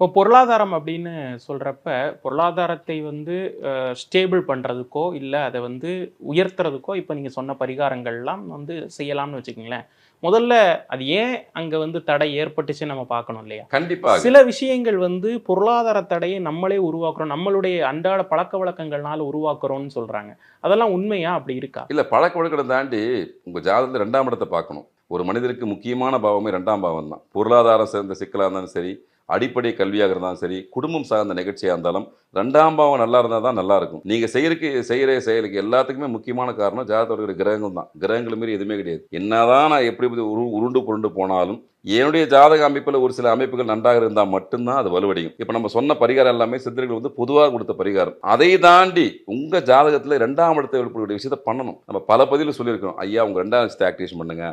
இப்போ பொருளாதாரம் அப்படின்னு சொல்கிறப்ப பொருளாதாரத்தை வந்து ஸ்டேபிள் பண்ணுறதுக்கோ இல்லை அதை வந்து உயர்த்துறதுக்கோ இப்போ நீங்கள் சொன்ன பரிகாரங்கள்லாம் வந்து செய்யலாம்னு வச்சுக்கிங்களேன். முதல்ல அது ஏன் அங்கே வந்து தடை ஏற்பட்டுச்சுன்னு நம்ம பார்க்கணும் இல்லையா? கண்டிப்பாக சில விஷயங்கள் வந்து பொருளாதார தடையை நம்மளே உருவாக்குறோம், நம்மளுடைய அன்றாட பழக்க வழக்கங்கள்னால உருவாக்குறோம்னு சொல்கிறாங்க. அதெல்லாம் உண்மையா? அப்படி இருக்கா? இல்லை, பழக்க வழக்கத்தை தாண்டி உங்கள் ஜாதகத்தில் 2ஆம் இடத்தை பார்க்கணும். ஒரு மனிதருக்கு முக்கியமான பாவமே 2ஆம் பாவம் தான். பொருளாதாரம் சேர்ந்த சிக்கலாக இருந்தாலும் சரி, அடிப்படை கல்வியாக இருந்தாலும் சரி, குடும்பம் சார்ந்த நிகழ்ச்சியாக இருந்தாலும் 2ஆம் பாவம் நல்லா இருந்தால் தான் நல்லா இருக்கும். நீங்கள் செய்கிற செயலுக்கு எல்லாத்துக்குமே முக்கியமான காரணம் ஜாதகத்தோட கிரகங்கள் தான். கிரகங்கள் மாரி எதுவுமே கிடையாது. என்னதான் நான் எப்படி உருண்டு புருண்டு போனாலும் என்னுடைய ஜாதக அமைப்பில் ஒரு சில அமைப்புகள் நன்றாக இருந்தால் மட்டும்தான் அது வலுவடையும். இப்போ நம்ம சொன்ன பரிகாரம் எல்லாமே சித்தர்கள் வந்து பொதுவாக கொடுத்த பரிகாரம். அதை தாண்டி உங்கள் ஜாதகத்தில் 2ஆம் இடத்தை வெளிப்படக்கூடிய விஷயத்தை பண்ணணும். நம்ம பல பதிவில் சொல்லியிருக்கோம், ஐயா உங்கள் 2ஆம் நட்சத்திரத்தை ஆக்டிவேஷன் பண்ணுங்க,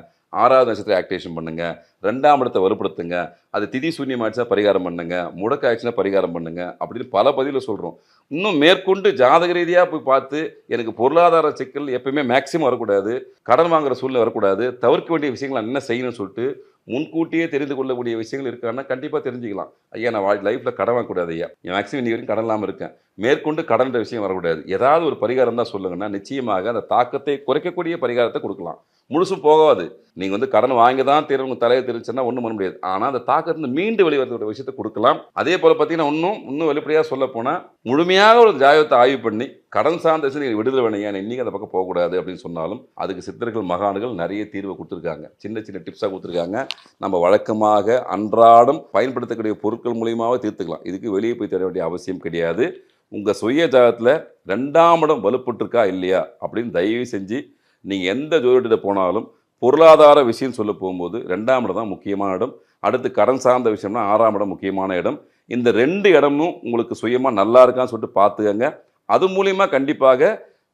6வது நட்சத்திரத்தை ஆக்டிவேஷன் பண்ணுங்க, 2ஆம் இடத்தை வலுப்படுத்துங்க, அது திதி சூன்யமாச்சுன்னா பரிகாரம் பண்ணுங்க, முடக்காச்சுன்னா பரிகாரம் பண்ணுங்க அப்படின்னு பல பதிவில் சொல்கிறோம். இன்னும் மேற்கொண்டு ஜாதக ரீதியாக போய் பார்த்து எனக்கு பொருளாதார சிக்கல் எப்பயுமே மேக்சிமம் வரக்கூடாது, கடன் வாங்குற சூழ்நிலை வரக்கூடாது, தவிர்க்க வேண்டிய விஷயங்கள் நான் என்ன செய்யணும்னு சொல்லிட்டு முன்கூட்டியே தெரிந்து கொள்ளக்கூடிய விஷயங்கள் இருக்கான்னா கண்டிப்பாக தெரிஞ்சுக்கலாம். ஐயா நான் லைஃப்பில் கடன் வாங்கக்கூடாது, ஐயா மேக்ஸிமம் இன்னி வரைக்கும் கடன் இல்லாமல் இருக்கேன், மேற்கொண்டு கடன்ற விஷயம் வரக்கூடாது, ஏதாவது ஒரு பரிகாரம் தான் சொல்லுங்கன்னா நிச்சயமாக அந்த தாக்கத்தை குறைக்கக்கூடிய பரிகாரத்தை கொடுக்கலாம். முழுசும் போகாது. நீங்கள் வந்து கடன் வாங்கி தான் உங்க தலையை தெரிச்சுன்னா ஒன்றும் பண்ண முடியாது. ஆனால் அந்த தாக்கத்திலிருந்து மீண்டு வெளிவரக்கூடிய விஷயத்தை கொடுக்கலாம். அதே போல் பார்த்தீங்கன்னா இன்னும் வெளிப்படையாக சொல்ல போனால் முழுமையாக ஒரு ஜாதகத்தை ஆய்வு பண்ணி கடன் சார்ந்த விஷயம் நீங்கள் விடுதலை வேணையா இன்றைக்கி அந்த பக்கம் போகக்கூடாது அப்படின்னு சொன்னாலும் அதுக்கு சித்தர்கள் மகான்கள் நிறைய தீர்வை கொடுத்துருக்காங்க. சின்ன சின்ன டிப்ஸாக கொடுத்துருக்காங்க. நம்ம வழக்கமாக அன்றாடம் பயன்படுத்தக்கூடிய பொருட்கள் மூலியமாகவே தீர்த்துக்கலாம். இதுக்கு வெளியே போய் தர வேண்டிய அவசியம் கிடையாது. உங்கள் சுய ஜாதகத்தில் 2ஆம் இடம் வலுப்பட்டுருக்கா இல்லையா அப்படின்னு தயவு செஞ்சு நீங்கள் எந்த ஜோதிடத்தை போனாலும் பொருளாதார விஷயம் சொல்ல போகும்போது 2ஆம் இடம் தான் முக்கியமான இடம். அடுத்து கடன் சார்ந்த விஷயம்னா 6ஆம் இடம் முக்கியமான இடம். இந்த 2 இடமும் உங்களுக்கு சுயமாக நல்லா இருக்கான்னு சொல்லிட்டு பார்த்துக்கங்க. அது மூலியமாக கண்டிப்பாக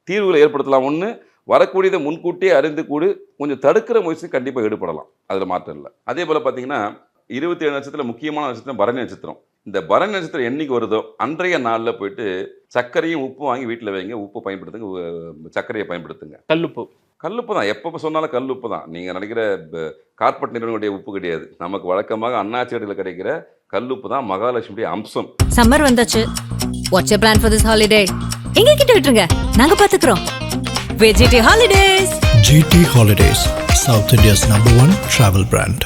தீர்வுகளை ஏற்படுத்தலாம். ஒன்று வரக்கூடியதை முன்கூட்டியே அறிந்து கூடு கொஞ்சம் தடுக்கிற முயற்சி கண்டிப்பாக ஈடுபடலாம், அதில் மாற்றம் இல்லை. அதே போல் பார்த்தீங்கன்னா 27 நட்சத்திரத்தில் முக்கியமான நட்சத்திரம் பரணி நட்சத்திரம். இந்த பரணி நட்சத்திரம் என்னைக்கு வருதோ அன்றைய நாளில் போயிட்டு சர்க்கரையும் உப்பு வாங்கி வீட்டில் வைங்க. உப்பு பயன்படுத்துங்க, சர்க்கரையை பயன்படுத்துங்க. கல்லுப்பு தான், எப்போ சொன்னாலும் கல்லுப்பு தான். நீங்கள் நினைக்கிற கார்பரேட் நிறுவனங்களுடைய உப்பு கிடையாது. நமக்கு வழக்கமாக அண்ணாச்சி கடையில் கிடைக்கிற கல்லுப்பு தான் மகாலட்சுமியுடைய அம்சம். சம்மர் வந்தாச்சு. What's your plan for this holiday? எங்க கிட்ட விட்டுருங்க, நாங்க பாத்துக்கிறோம். GT Holidays. GT Holidays, South India's #1 travel brand.